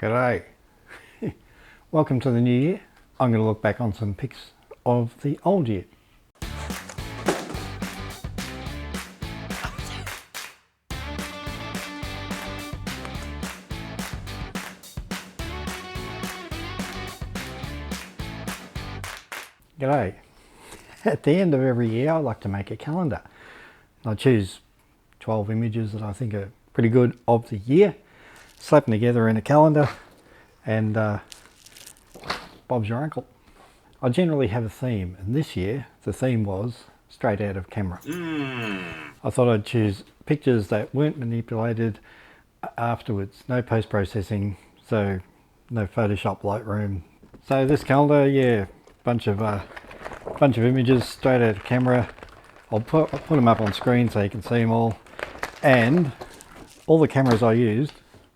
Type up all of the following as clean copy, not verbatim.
G'day. Welcome to the new year. I'm going to look back on some pics of the old year. G'day. At the end of every year I like to make a calendar. I choose 12 images that I think are pretty good of the year, slap them together in a calendar, and Bob's your uncle. I generally have a theme, and this year the theme was straight out of camera. I thought I'd choose pictures that weren't manipulated afterwards, no post-processing, so no Photoshop, Lightroom. So this calendar, yeah, bunch of images straight out of camera. I'll put them up on screen so you can see them all, and all the cameras I used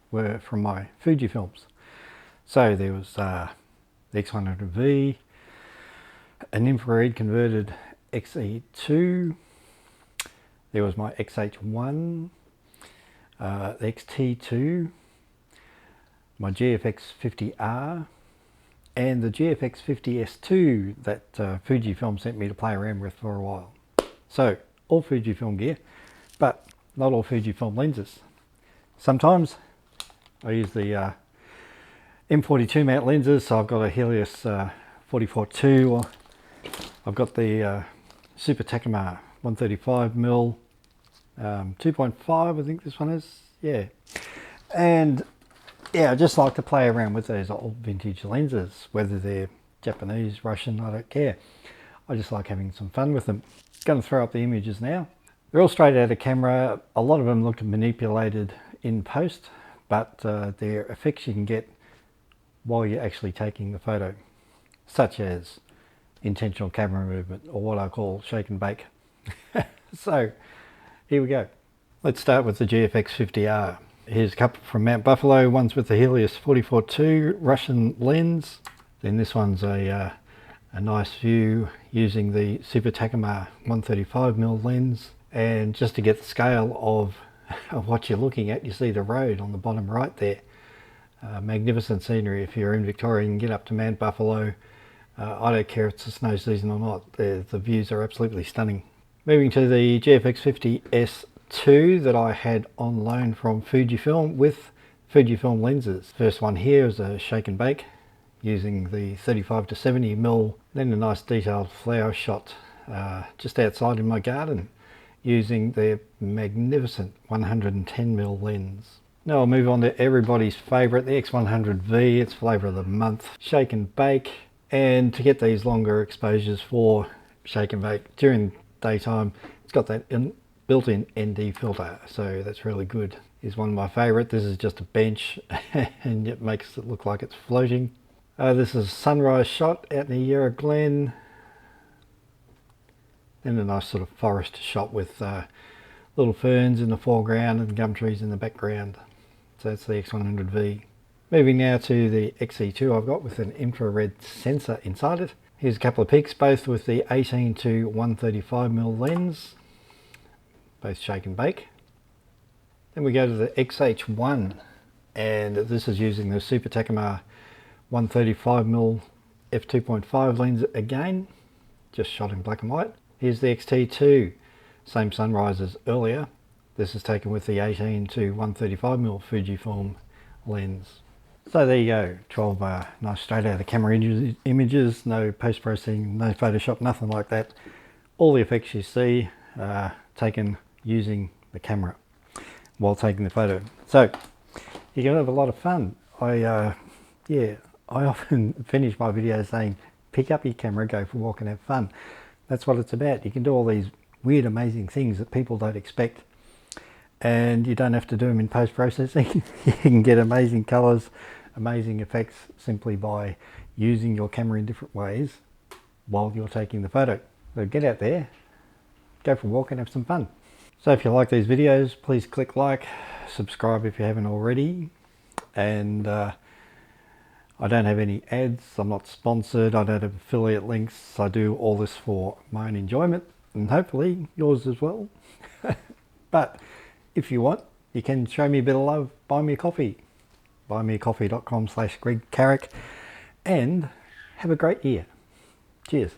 were from my Fujifilms. So there was the X100V, an Infra Red converted XE2, there was my XH1, the XT2, my GFX50R, and the GFX50S2 that Fujifilm sent me to play around with for a while. So all Fujifilm gear, but not all Fujifilm lenses. Sometimes I use the M42 mount lenses, so I've got a Helios 44-2, or I've got the Super Takumar 135mm 2.5, I think this one is, yeah. And yeah, I just like to play around with those old vintage lenses, whether they're Japanese, Russian, I don't care. I just like having some fun with them. Going to throw up the images now. They're all straight out of camera. A lot of them look manipulated in post, but they're effects you can get while you're actually taking the photo, such as intentional camera movement, or what I call shake and bake. So here we go. Let's start with the GFX50R. Here's a couple from Mount Buffalo. One's with the Helios 44-2 Russian lens. Then this one's a nice view using the Super Takumar 135mm lens. And just to get the scale of what you're looking at, you see the road on the bottom right there. Magnificent scenery. If you're in Victoria, you can get up to Mount Buffalo. I don't care if it's the snow season or not. The views are absolutely stunning. Moving to the GFX50S2 that I had on loan from Fujifilm with Fujifilm lenses. First one here is a shake and bake using the 35 to 70mm. Then a nice detailed flower shot just outside in my garden using the magnificent 110mm lens. Now I'll move on to everybody's favourite, the X100V. It's flavour of the month. Shake and bake, and to get these longer exposures for shake and bake during daytime, it's got that built-in ND filter, so that's really good. Is one of my favourite. This is just a bench and it makes it look like it's floating. This is a sunrise shot out near Yarra Glen, and a nice sort of forest shot with little ferns in the foreground and gum trees in the background. So that's the X100V. Moving now to the XE2 I've got with an Infra Red sensor inside it. Here's a couple of pics, both with the 18 to 135mm lens, both shake and bake. Then we go to the XH1, and this is using the Super Takumar 135mm f2.5 lens again, just shot in black and white. Here's the XT2, same sunrise as earlier. This is taken with the 18 to 135mm Fujifilm lens. So there you go, 12 nice straight out of the camera images, no post-processing, no Photoshop, nothing like that. All the effects you see taken using the camera while taking the photo. So you can have a lot of fun. I often finish my videos saying, pick up your camera, go for a walk and have fun. That's what it's about. You can do all these weird, amazing things that people don't expect, and you don't have to do them in post-processing. You can get amazing colors, amazing effects simply by using your camera in different ways while you're taking the photo. So get out there, go for a walk and have some fun. So if you like these videos, please click like, subscribe if you haven't already, and I don't have any ads, I'm not sponsored, I don't have affiliate links. I do all this for my own enjoyment and hopefully yours as well. But if you want, you can show me a bit of love, buy me a coffee. buymeacoffee.com/Greg Carrick, and have a great year. Cheers.